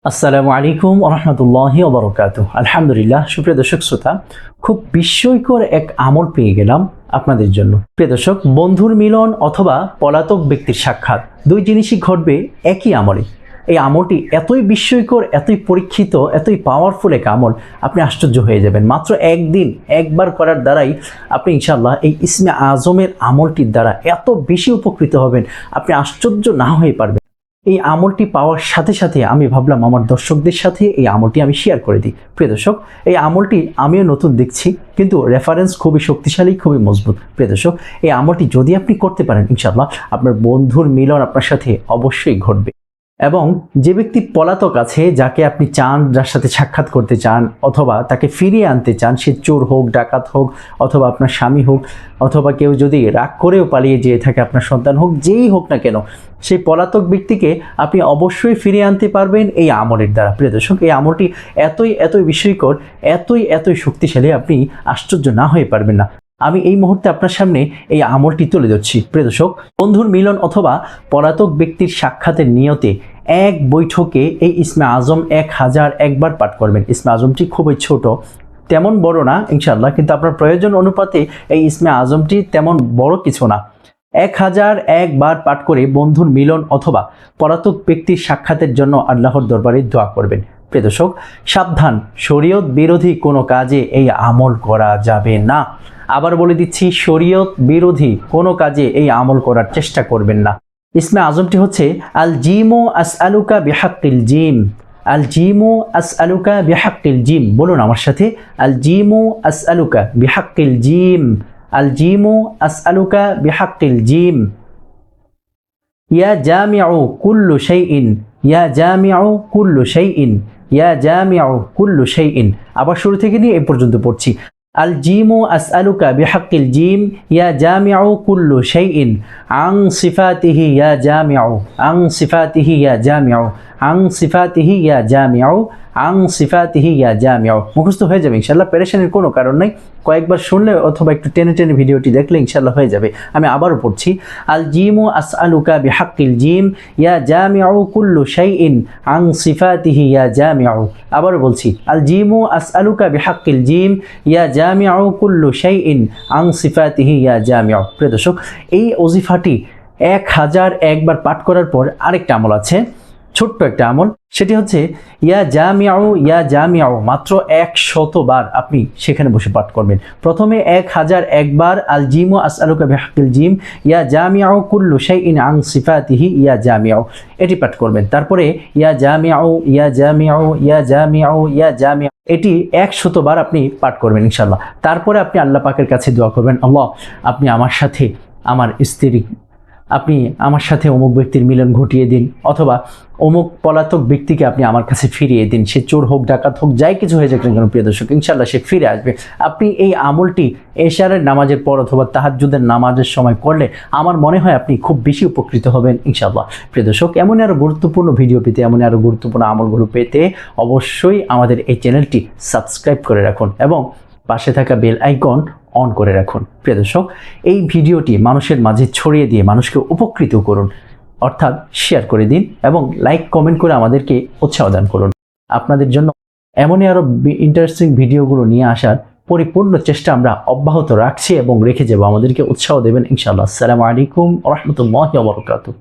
আসসালামু আলাইকুম রহমতুল্লাহি ওয়া বারাকাতুহু। আলহামদুলিল্লাহ। সুপ্রিয় দর্শক শ্রোতা, খুব বিস্ময়কর এক আমল পেয়ে গেলাম আপনাদের জন্য। প্রিয় দর্শক, বন্ধুর মিলন অথবা পলাতক ব্যক্তির সাক্ষাৎ, দুই জিনিসই ঘটবে একই আমলে। এই আমলটি এতই বিস্ময়কর, এতই পরীক্ষিত, এতই পাওয়ারফুল এক আমল, আপনি আশ্চর্য হয়ে যাবেন। মাত্র একদিন একবার করার দ্বারাই আপনি ইনশাআল্লাহ এই ইসমে আজমের আমলটির দ্বারা এত বেশি উপকৃত হবেন, আপনি আশ্চর্য না হয়ে পারবেন। এই আমলটি পাওয়ার সাথে সাথে আমি ভাবলাম আমার দর্শকদের সাথে এই আমলটি আমি শেয়ার করে দিই। প্রিয় দর্শক, এই আমলটি আমিও নতুন দেখছি, কিন্তু রেফারেন্স খুবই শক্তিশালী, খুবই মজবুত। প্রিয় দর্শক, এই আমলটি যদি আপনি করতে পারেন, ইনশাআল্লাহ আপনার বন্ধুর মিলন আপনার সাথে অবশ্যই ঘটবে। এবং যে ব্যক্তি পলাতক আছে, যাকে আপনি চান, যার সাথে সাক্ষাৎ করতে চান অথবা তাকে ফিরিয়ে আনতে চান, সে চোর হোক, ডাকাত হোক, অথবা আপনার স্বামী হোক, অথবা কেউ যদি রাগ করেও পালিয়ে যেয়ে থাকে, আপনার সন্তান হোক, যেই হোক না কেন, সেই পলাতক ব্যক্তিকে আপনি অবশ্যই ফিরিয়ে আনতে পারবেন এই আমলের দ্বারা। প্রিয় দর্শক, এই আমলটি এতই বিস্ময়কর, এতই শক্তিশালী, আপনি আশ্চর্য না হয়ে পারবেন না। আমি এই মুহূর্তে আপনার সামনে এই আমলটি তুলে ধরছি। প্রিয় দর্শক, বন্ধুর মিলন অথবা পলাতক ব্যক্তির সাক্ষাতের নিয়তে এক বৈঠকে এই ইসমে আজম 1000 একবার পাঠ করবেন। ইসমে আজমটি খুবই ছোট, তেমন বড় না ইনশাআল্লাহ, কিন্তু আপনার প্রয়োজন অনুপাতে এই ইসমে আজমটি তেমন বড় কিছু না। 1000 একবার পাঠ করে বন্ধুর মিলন অথবা পলাতক ব্যক্তির সাক্ষাতের জন্য আল্লাহর দরবারে দোয়া করবেন। প্রিয় দর্শক, সাবধান, শরীয়ত বিরোধী কোনো কাজে এই আমল করা যাবে না। আবার বলে দিচ্ছি, শরীয়ত বিরোধী কোনো কাজে এই আমল করার চেষ্টা করবেন না। ইসমে আজমটি হচ্ছে আল জিমু আসআলুকা বিহাক্কিল জিম। আল জিমু আসআলুকা বিহাক্কিল জিম। বলুন আমার সাথে, আল জিমু আসআলুকা বিহাক্কিল জিম। আল জিমু আসআলুকা বিহাক্কিল জিম। ইয়া জামিউ কুল্লু শাইইন। ইয়া জামিউ কুল্লু শাইইন। ইয়া জামিউ কুল্লু শাইইন। আবার শুরু থেকে নিয়ে এই পর্যন্ত পড়ছি। আল জিমু আসআলুকা বিহাক্কিল জিম ইয়া জামিউ কুল্লু শাইইন আন সিফাতিহি ইয়া জামিউ। আন সিফাতিহি ইয়া জামিউ। আন সিফাতিহি ইয়া জামিউ। আন সিফাতিহি ইয়া জামিউ। মুখস্থ হয়ে যাবে ইনশাআল্লাহ, পেরেশানির কোনো কারণ নাই। কয়েকবার শুনলে অথবা একটু টেনে ভিডিওটি দেখলে ইনশাআল্লাহ হয়ে যাবে। আমি আবারও পড়ছি। আল জিমু আসআলুকা বিহাক্কিল জিম ইয়া জামিউ কুল্লু শাইইন আন সিফাতিহি ইয়া জামিউ। আবারও বলছি, আল জিমু আসআলুকা বিহাক্কিল জিম ইয়া জামিউ কুল্লু শাইইন আন সিফাতিহি ইয়া জামিউ। প্রিয় দর্শক, এই ওজিফাটি 1000 একবার পাঠ করার পর আরেকটা আমল আছে, ছোট্ট একটা আমল। সেটি হচ্ছে ইয়া জামিউ। ইয়া জামিউ মাত্র 100 বার আপনি সেখানে বসে পাঠ করবেন। প্রথমে 1000 একবার আল জিমু আসআলুকা বিহাক্কিল জিম ইয়া জামিউ কুল্লু শাইইন আন সিফাতিহি ইয়া জামিউ, এটি পাঠ করবেন। তারপরে ইয়া জামিউ, ইয়া জামিউ, ইয়া জামিউ, ইয়া জামিউ, এটি 100 বার আপনি পাঠ করবেন ইনশাআল্লাহ। তারপরে আপনি আল্লাহ পাকের কাছে দোয়া করবেন, আল্লাহ আপনি আমার সাথে আমার স্ত্রী, আপনি আমার সাথে অমুক ব্যক্তির মিলন ঘটিয়ে দিন, অথবা অমুক পলাতক ব্যক্তিকে আপনি আমার কাছে ফিরিয়ে দিন। সে চোর হোক, ডাকাত হোক, যাই কিছু হয়ে যাক না কেন প্রিয় দর্শক, ইনশাআল্লাহ সে ফিরে আসবে। আপনি এই আমলটি এশারের নামাজের পর অথবা তাহাজ্জুদের নামাজের সময় করলে আমার মনে হয় আপনি খুব বেশি উপকৃত হবেন ইনশাআল্লাহ। প্রিয় দর্শক, এমনই আরও গুরুত্বপূর্ণ ভিডিও পেতে, এমনই আরও গুরুত্বপূর্ণ আমলগুলো পেতে অবশ্যই আমাদের এই চ্যানেলটি সাবস্ক্রাইব করে রাখুন এবং পাশে থাকা বেল আইকন অন করে রাখুন। প্রিয় দর্শক, এই ভিডিওটি মানুষের মাঝে ছড়িয়ে দিয়ে মানুষকে উপকৃত করুন, অর্থাৎ শেয়ার করে দিন এবং লাইক কমেন্ট করে আমাদেরকে উৎসাহ দান করুন। আপনাদের জন্য এমনই আরও ইন্টারেস্টিং ভিডিওগুলো নিয়ে আসার পরিপূর্ণ চেষ্টা আমরা অব্যাহত রাখছি এবং রেখে যাব। আমাদেরকে উৎসাহ দেবেন ইনশাআল্লাহ। আসসালামু আলাইকুম ওয়া রাহমাতুল্লাহি ওয়া বারাকাতুহু।